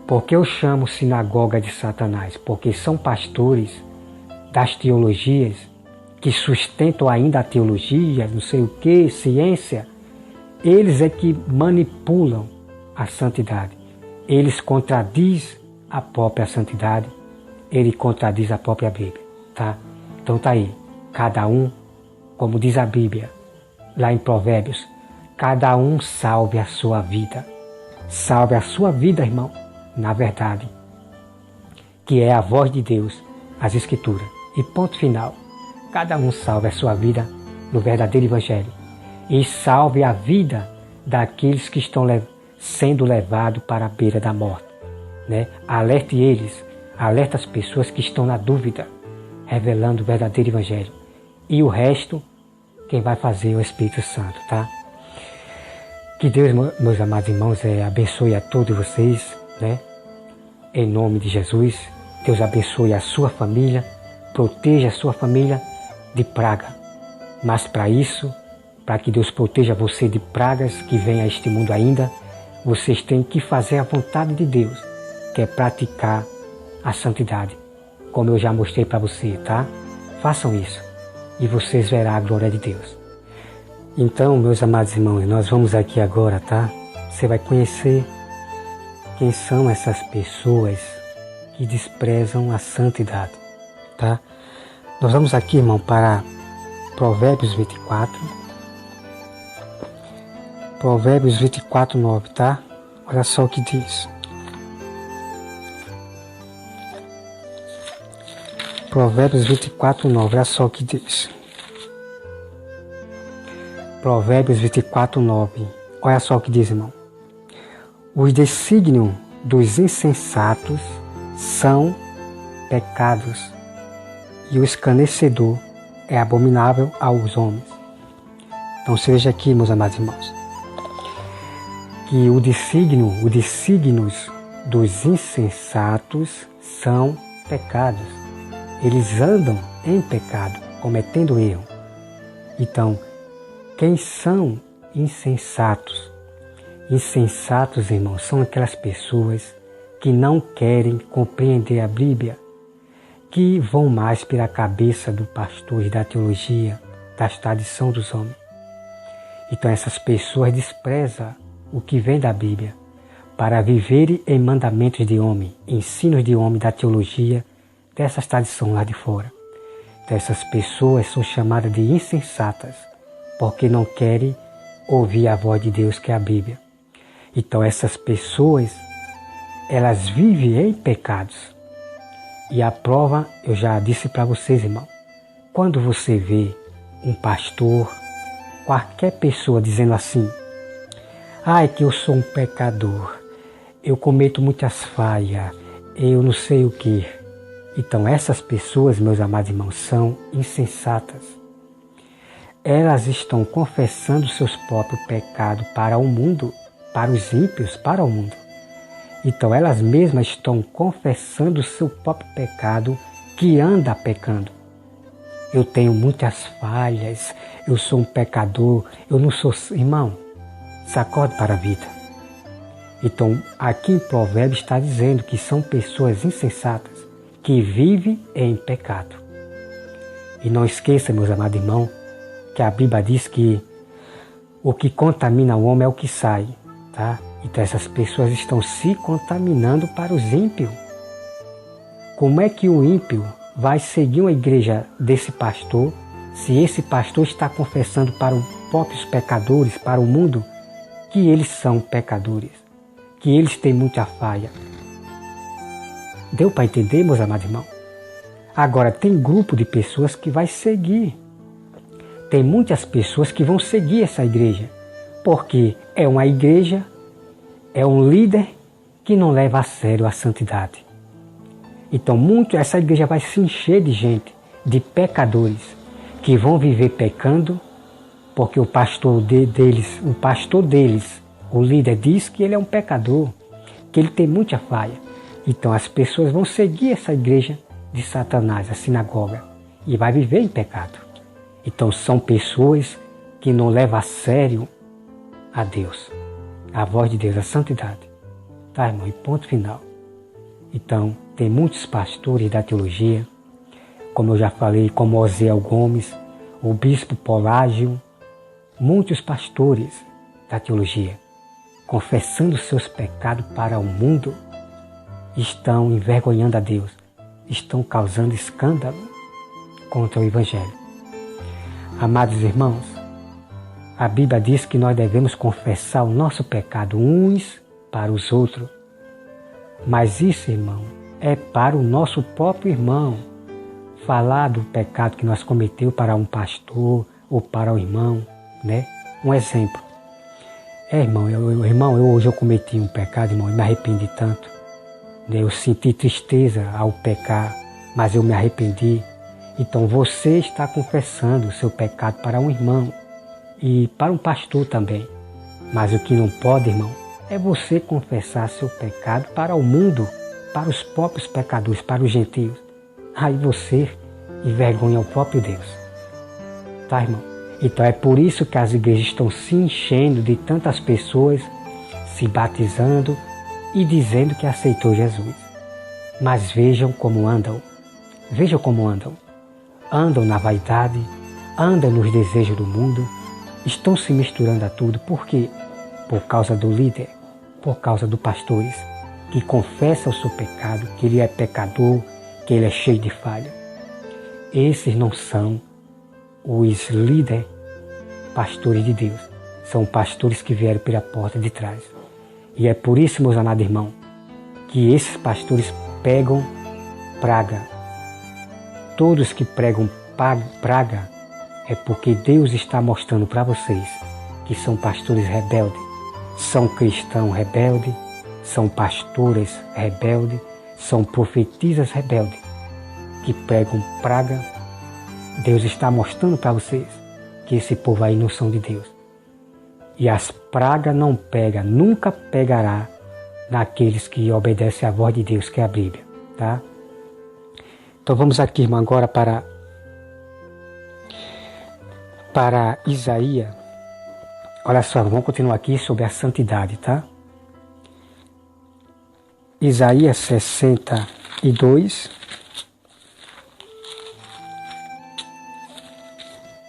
Porque eu chamo sinagoga de Satanás? Porque são pastores das teologias que sustentam ainda a teologia, não sei o que, ciência. Eles é que manipulam a santidade. Eles contradizem a própria santidade. Ele contradiz a própria Bíblia, tá? Então tá aí. Cada um, como diz a Bíblia, lá em Provérbios, cada um salve a sua vida. Salve a sua vida, irmão, na verdade, que é a voz de Deus, as Escrituras. E ponto final. Cada um salve a sua vida no verdadeiro Evangelho. E salve a vida daqueles que estão sendo levados para a beira da morte, né? Alerte eles, alerta as pessoas que estão na dúvida, revelando o verdadeiro Evangelho. E o resto, quem vai fazer é o Espírito Santo, tá? Que Deus, meus amados irmãos, abençoe a todos vocês, né? Em nome de Jesus, Deus abençoe a sua família, proteja a sua família de praga. Mas para isso, para que Deus proteja você de pragas que vêm a este mundo ainda, vocês têm que fazer a vontade de Deus, que é praticar a santidade, como eu já mostrei para você, tá? Façam isso e vocês verão a glória de Deus. Então, meus amados irmãos, nós vamos aqui agora, tá? Você vai conhecer quem são essas pessoas que desprezam a santidade, tá? Nós vamos aqui, irmão, para Provérbios 24. Provérbios 24, 9, tá? Olha só o que diz. Provérbios 24, 9, olha só o que diz. Provérbios 24, 9. Olha só o que diz, irmão. Os desígnios dos insensatos são pecados, e o escarnecedor é abominável aos homens. Então veja aqui, meus amados irmãos, que os desígnios dos insensatos são pecados. Eles andam em pecado, cometendo erro. Então, quem são insensatos? Insensatos, irmãos, são aquelas pessoas que não querem compreender a Bíblia, que vão mais pela cabeça do pastor e da teologia, das tradições dos homens. Então essas pessoas desprezam o que vem da Bíblia para viverem em mandamentos de homem, ensinos de homem, da teologia, dessas tradições lá de fora. Então essas pessoas são chamadas de insensatas, porque não querem ouvir a voz de Deus, que é a Bíblia. Então essas pessoas, elas vivem em pecados. E a prova, eu já disse para vocês, irmão, quando você vê um pastor, qualquer pessoa dizendo assim, é que eu sou um pecador, eu cometo muitas falhas, eu não sei o que. Então essas pessoas, meus amados irmãos, são insensatas. Elas estão confessando seus próprios pecados para o mundo, para os ímpios, para o mundo. Então elas mesmas estão confessando o seu próprio pecado, que anda pecando. Eu tenho muitas falhas, eu sou um pecador, eu não sou... Irmão, sacode para a vida. Então aqui em Provérbios está dizendo que são pessoas insensatas, que vivem em pecado. E não esqueça, meus amados irmãos, que a Bíblia diz que o que contamina o homem é o que sai, tá? Então essas pessoas estão se contaminando para os ímpios. Como é que o ímpio vai seguir uma igreja desse pastor se esse pastor está confessando para os próprios pecadores, para o mundo, que eles são pecadores, que eles têm muita falha? Deu para entender, meus amados irmãos? Agora, tem grupo de pessoas que vai seguir. Tem muitas pessoas que vão seguir essa igreja, porque é uma igreja, é um líder que não leva a sério a santidade. Então, essa igreja vai se encher de gente, de pecadores, que vão viver pecando, porque o pastor deles, o líder diz que ele é um pecador, que ele tem muita falha. Então, as pessoas vão seguir essa igreja de Satanás, a sinagoga, e vai viver em pecado. Então são pessoas que não levam a sério a Deus, a voz de Deus, a santidade. Tá, irmão? E ponto final. Então, tem muitos pastores da teologia, como eu já falei, como Osiel Gomes, o bispo Polágio, muitos pastores da teologia, confessando seus pecados para o mundo, estão envergonhando a Deus, estão causando escândalo contra o Evangelho. Amados irmãos, a Bíblia diz que nós devemos confessar o nosso pecado uns para os outros. Mas isso, irmão, é para o nosso próprio irmão. Falar do pecado que nós cometeu para um pastor ou para o irmão, né? Um exemplo. Irmão, hoje eu cometi um pecado, irmão, e me arrependi tanto. Eu senti tristeza ao pecar, mas eu me arrependi. Então você está confessando o seu pecado para um irmão e para um pastor também. Mas o que não pode, irmão, é você confessar seu pecado para o mundo, para os próprios pecadores, para os gentios. Aí você envergonha o próprio Deus. Tá, irmão? Então é por isso que as igrejas estão se enchendo de tantas pessoas se batizando e dizendo que aceitou Jesus. Mas vejam como andam. Vejam como andam. Andam na vaidade, andam nos desejos do mundo, estão se misturando a tudo. Por quê? Por causa do líder, por causa dos pastores, que confessa o seu pecado, que ele é pecador, que ele é cheio de falha. Esses não são os líderes pastores de Deus, são pastores que vieram pela porta de trás. E é por isso, meus amados irmãos, que esses pastores pegam praga. Todos que pregam praga é porque Deus está mostrando para vocês que são pastores rebeldes, são cristãos rebeldes, são pastores rebeldes, são profetisas rebeldes que pregam praga. Deus está mostrando para vocês que esse povo aí não são de Deus. E as pragas não pegam, nunca pegará naqueles que obedecem à voz de Deus, que é a Bíblia, tá? Então vamos aqui, irmão, agora para Isaías. Olha só, vamos continuar aqui sobre a santidade, tá? Isaías 62.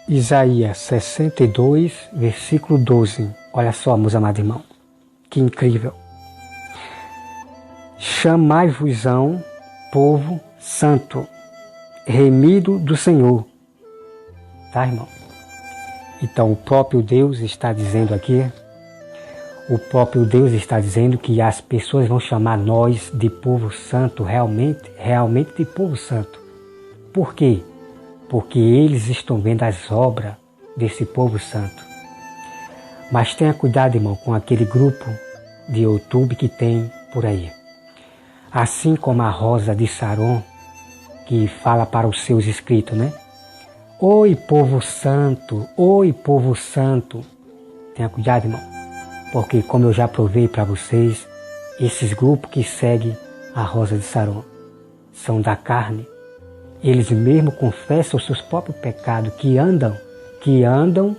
Isaías 62, versículo 12. Olha só, meus amados irmãos, que incrível. Chamai-vos-ão, povo santo, remido do Senhor. Tá, irmão? Então o próprio Deus está dizendo aqui, o próprio Deus está dizendo que as pessoas vão chamar nós de povo santo, realmente de povo santo. Por quê? Porque eles estão vendo as obras desse povo santo. Mas tenha cuidado, irmão, com aquele grupo de YouTube que tem por aí. Assim como a Rosa de Saron, que fala para os seus inscritos, né? Oi, povo santo, oi, povo santo. Tenha cuidado, irmão, porque como eu já provei para vocês, esses grupos que seguem a Rosa de Saron são da carne. Eles mesmos confessam os seus próprios pecados, que andam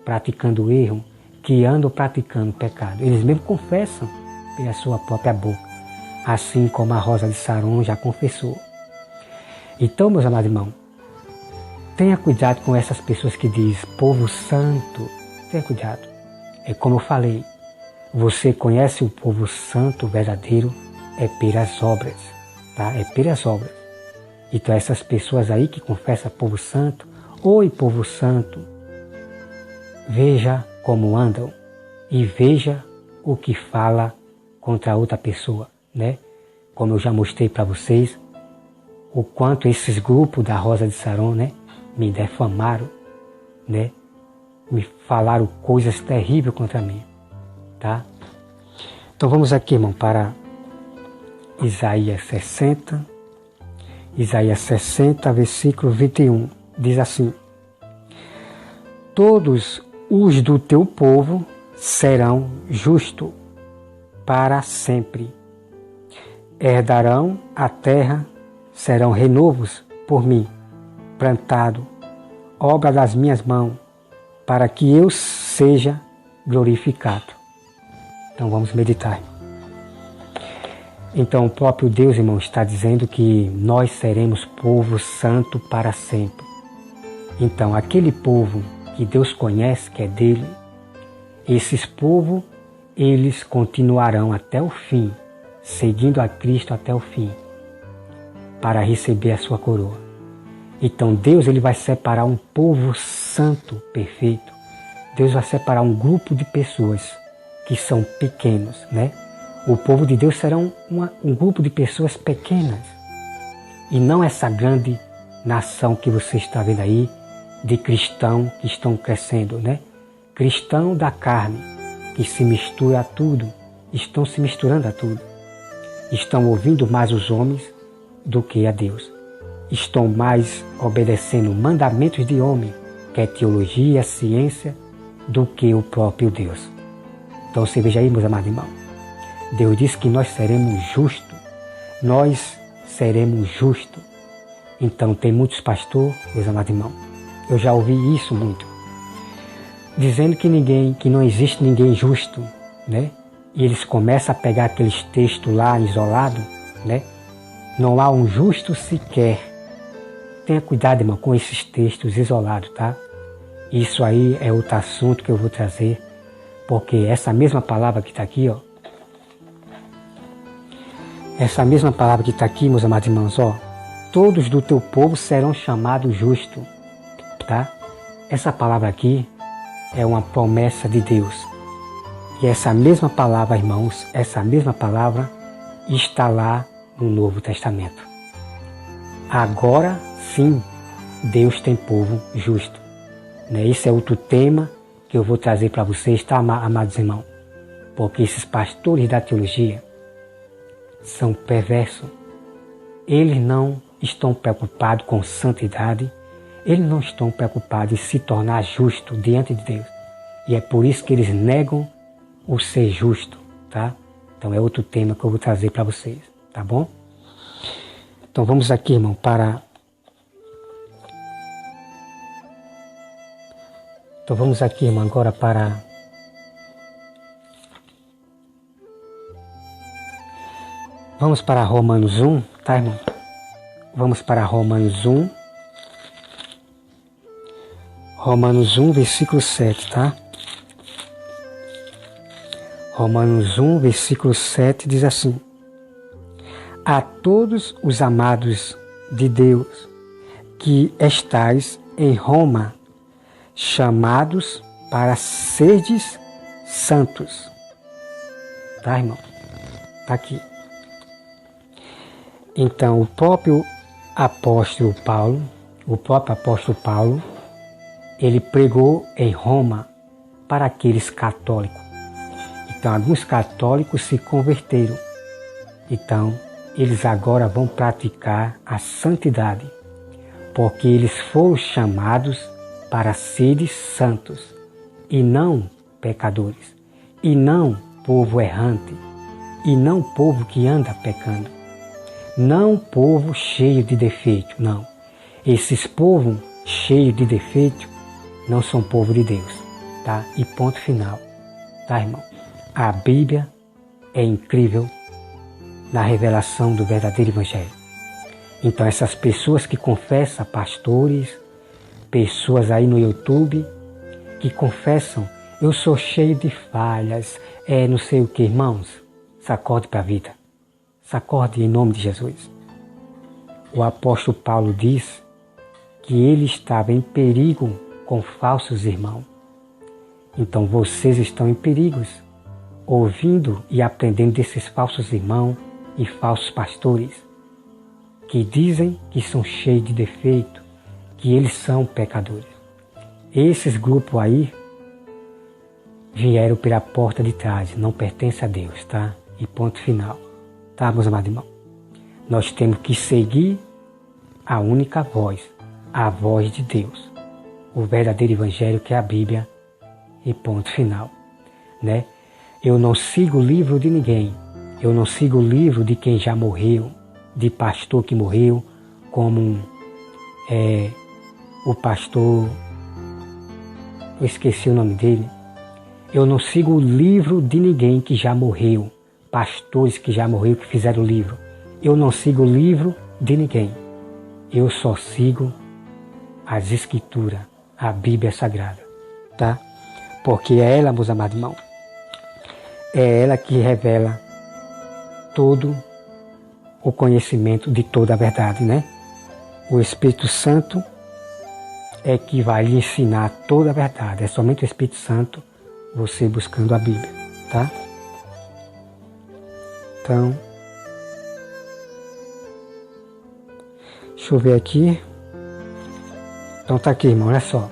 praticando erro, que andam praticando pecado. Eles mesmos confessam pela sua própria boca, assim como a Rosa de Saron já confessou. Então, meus amados irmãos, tenha cuidado com essas pessoas que dizem povo santo. Tenha cuidado. É como eu falei, você conhece o povo santo verdadeiro é pelas obras, tá? É pelas obras. Então essas pessoas aí que confessam povo santo, oi povo santo, veja como andam e veja o que fala contra outra pessoa, né? Como eu já mostrei para vocês, o quanto esses grupos da Rosa de Saron, né, me defamaram, né? Me falaram coisas terríveis contra mim, tá? Então vamos aqui, irmão, para Isaías 60. Isaías 60, versículo 21. Diz assim: todos os do teu povo serão justos para sempre. Herdarão a terra, serão renovos por mim, plantado, obra das minhas mãos, para que eu seja glorificado. Então vamos meditar. Então o próprio Deus, irmão, está dizendo que nós seremos povo santo para sempre. Então aquele povo que Deus conhece, que é dele, esses povos, eles continuarão até o fim, seguindo a Cristo até o fim, para receber a sua coroa. Então Deus, ele vai separar um povo santo, perfeito. Deus vai separar um grupo de pessoas que são pequenos, né? O povo de Deus será um grupo de pessoas pequenas e não essa grande nação que você está vendo aí, de cristãos que estão crescendo, né? Cristão da carne, que se mistura a tudo, estão se misturando a tudo. Estão ouvindo mais os homens do que a Deus. Estão mais obedecendo mandamentos de homem, que é teologia, ciência, do que o próprio Deus. Então você veja aí, meus amados irmãos, Deus diz que nós seremos justos. Nós seremos justos. Então tem muitos pastores, meus amados irmãos, eu já ouvi isso muito, dizendo que não existe ninguém justo, né? E eles começam a pegar aqueles textos lá isolados, né? Não há um justo sequer. Tenha cuidado, irmão, com esses textos isolados, tá? Isso aí é outro assunto que eu vou trazer, porque essa mesma palavra que está aqui, ó, essa mesma palavra que está aqui, meus amados irmãos, ó, todos do teu povo serão chamados justos, tá? Essa palavra aqui é uma promessa de Deus. E essa mesma palavra, irmãos, essa mesma palavra está lá no Novo Testamento. Agora sim, Deus tem povo justo. Né? Esse é outro tema que eu vou trazer para vocês, tá, amados irmãos? Porque esses pastores da teologia são perversos. Eles não estão preocupados com santidade, eles não estão preocupados em se tornar justo diante de Deus. E é por isso que eles negam o ser justo, tá? Então é outro tema que eu vou trazer para vocês, tá bom? Então vamos aqui, irmão, Então vamos aqui, irmão, agora para... Vamos para Romanos 1, tá, irmão? Vamos para Romanos 1. Romanos 1, versículo 7, tá? Romanos 1, versículo 7 diz assim: a todos os amados de Deus que estais em Roma, chamados para serdes santos. Tá, irmão? Tá aqui. Então, o próprio apóstolo Paulo, ele pregou em Roma para aqueles católicos. Então, alguns católicos se converteram. Então, eles agora vão praticar a santidade, porque eles foram chamados para serem santos, e não pecadores, e não povo errante, e não povo que anda pecando, não povo cheio de defeito, não. Esses povos cheios de defeito não são povo de Deus, tá? E ponto final, tá, irmão? A Bíblia é incrível na revelação do verdadeiro Evangelho. Então essas pessoas que confessam, pastores, pessoas aí no YouTube que confessam: eu sou cheio de falhas, não sei o que. Irmãos, sacode para a vida. Sacode em nome de Jesus. O apóstolo Paulo diz que ele estava em perigo com falsos irmãos. Então vocês estão em perigos, ouvindo e aprendendo desses falsos irmãos e falsos pastores, que dizem que são cheios de defeito, que eles são pecadores. Esses grupos aí vieram pela porta de trás, não pertencem a Deus, tá? E ponto final. Tá, meus amados irmãos? Nós temos que seguir a única voz, a voz de Deus, o verdadeiro evangelho que é a Bíblia, e ponto final, né? Eu não sigo o livro de ninguém, eu não sigo o livro de quem já morreu, de pastor que morreu, como o pastor, eu esqueci o nome dele. Eu não sigo o livro de ninguém que já morreu, pastores que já morreu, que fizeram o livro. Eu não sigo o livro de ninguém. Eu só sigo as Escrituras, a Bíblia Sagrada, tá? Porque é ela, meus amados irmãos, é ela que revela todo o conhecimento de toda a verdade, né? O Espírito Santo é que vai lhe ensinar toda a verdade. É somente o Espírito Santo, você buscando a Bíblia, tá? Então, deixa eu ver aqui. Então tá aqui, irmão, olha só.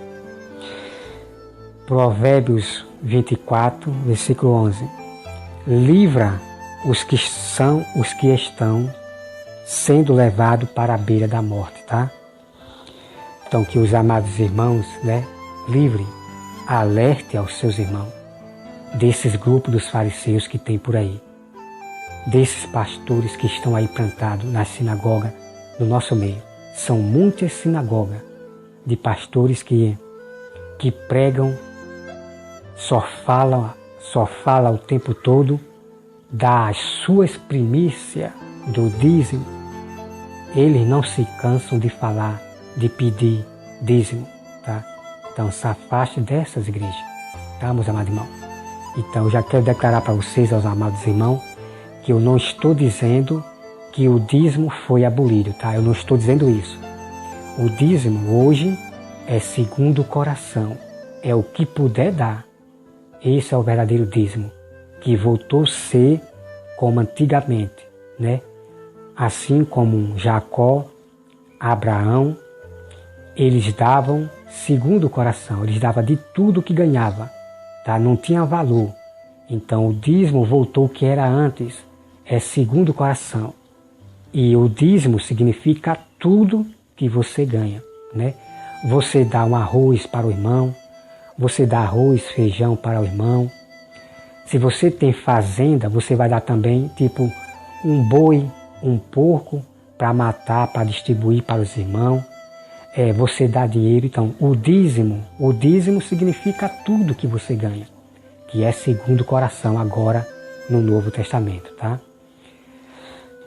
Provérbios 24, versículo 11. Livra os que estão sendo levados para a beira da morte, tá? Então que os amados irmãos, né, livre, alerte aos seus irmãos desses grupos dos fariseus que tem por aí, desses pastores que estão aí plantados na sinagoga do nosso meio. São muitas sinagogas de pastores que pregam, só fala o tempo todo das suas primícias, do dízimo. Eles não se cansam de falar, de pedir dízimo, tá? Então se afaste dessas igrejas, tá, meus amados irmãos? Então eu já quero declarar para vocês, aos amados irmãos, que eu não estou dizendo que o dízimo foi abolido, tá? Eu não estou dizendo isso. O dízimo hoje é segundo o coração, é o que puder dar. Esse é o verdadeiro dízimo, que voltou a ser como antigamente, né? Assim como Jacó, Abraão, eles davam segundo o coração, eles davam de tudo que ganhava, tá? Não tinha valor. Então o dízimo voltou ao que era antes, é segundo o coração. E o dízimo significa tudo que você ganha, né? Você dá um arroz para o irmão, você dá arroz, feijão para o irmão. Se você tem fazenda, você vai dar também, tipo, um boi, um porco para matar, para distribuir para os irmãos. Você dá dinheiro. Então, o dízimo significa tudo que você ganha, que é segundo o coração agora no Novo Testamento, tá?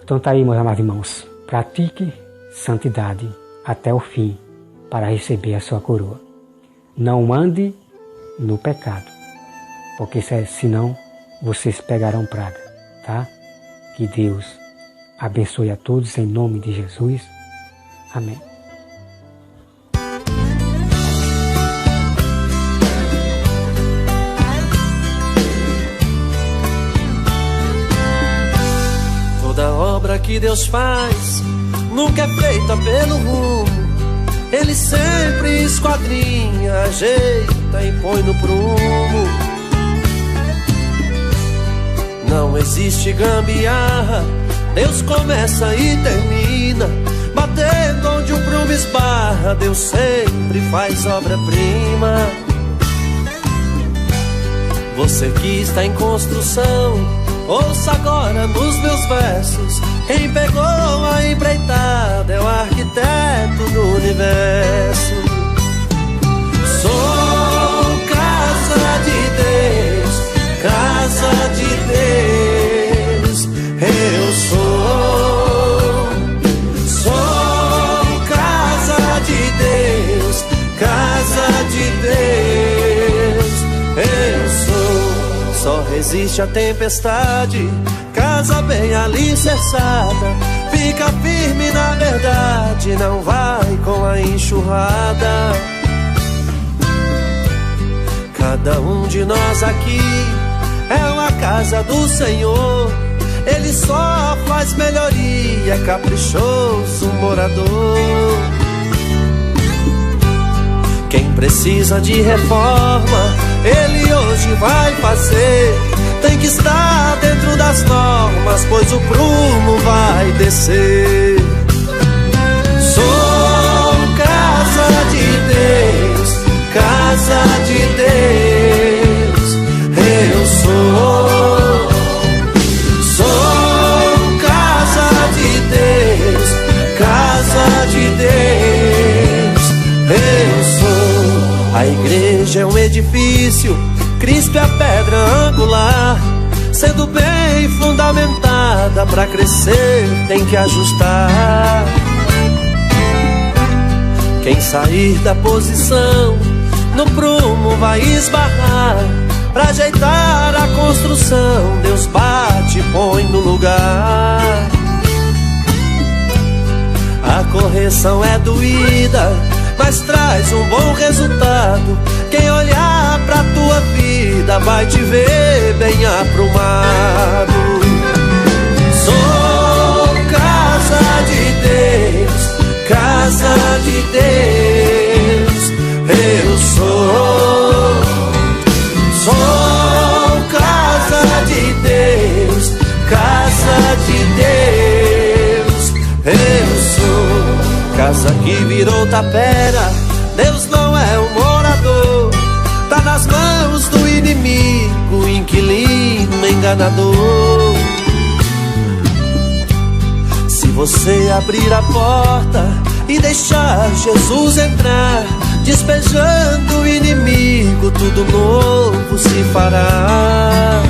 Então tá aí, meus amados irmãos, pratique santidade até o fim para receber a sua coroa. Não ande no pecado, porque senão vocês pegarão praga, tá? Que Deus abençoe a todos em nome de Jesus. Amém. Toda obra que Deus faz nunca é feita pelo rumo. Ele sempre esquadrinha, ajeita e põe no prumo. Não existe gambiarra, Deus começa e termina. Batendo onde o prumo esbarra, Deus sempre faz obra-prima. Você que está em construção, ouça agora nos meus versos. Quem pegou a empreitada é o arquiteto do universo. Sou casa de Deus, casa de Deus. Eu sou casa de Deus, casa resiste à tempestade, casa bem alicerçada, fica firme na verdade, não vai com a enxurrada. Cada um de nós aqui é uma casa do Senhor, Ele só faz melhoria, é caprichoso morador. Quem precisa de reforma, Ele hoje vai fazer. Tem que estar dentro das normas, pois o prumo vai descer. Sou casa de Deus, casa de Deus. Eu sou casa de Deus, casa de Deus. Eu sou. A igreja é um edifício, Cristo é a pedra angular, sendo bem fundamentada, pra crescer tem que ajustar. Quem sair da posição no prumo vai esbarrar. Pra ajeitar a construção, Deus bate e põe no lugar. A correção é doída, mas traz um bom resultado. Quem olhar pra tua vida vai te ver bem aprumado. Sou casa de Deus, casa de Deus. Eu sou casa de Deus, casa de Deus. Eu sou casa que virou tapera, Deus não é um morador. Tá nas mãos do inimigo, inquilino, enganador. Se você abrir a porta e deixar Jesus entrar, despejando o inimigo, tudo novo se fará.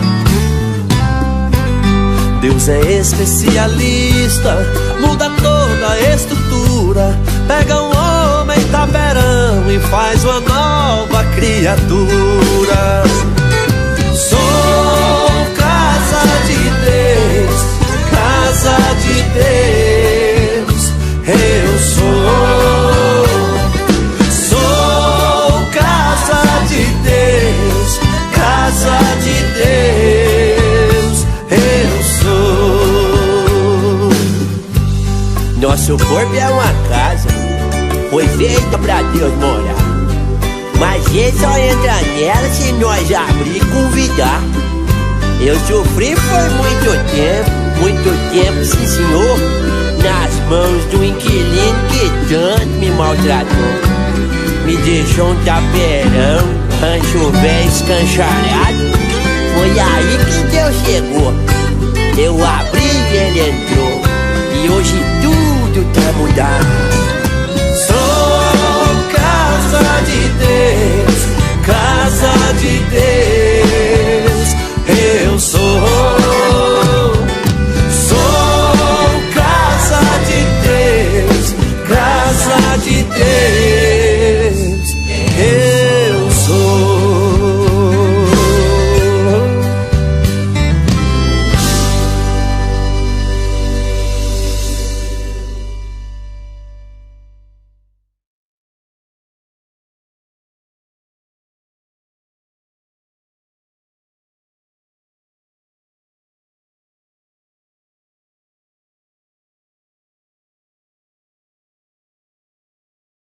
Deus é especialista, muda toda a estrutura, pega um homem taperão e faz uma nova criatura. Sou casa de Deus, casa de Deus. Eu sou casa de Deus, casa de Deus. Eu sou. Nosso corpo é uma casa, foi feita pra Deus morar, mas Ele só entra nela se nós abrir e convidar. Eu sofri por muito tempo, sim senhor, nas mãos do inquilino que tanto me maltratou. Me deixou um taperão, rancho velho escancharado. Foi aí que Deus chegou, eu abri e Ele entrou, e hoje tudo tá mudado. Sou casa de Deus, casa de Deus.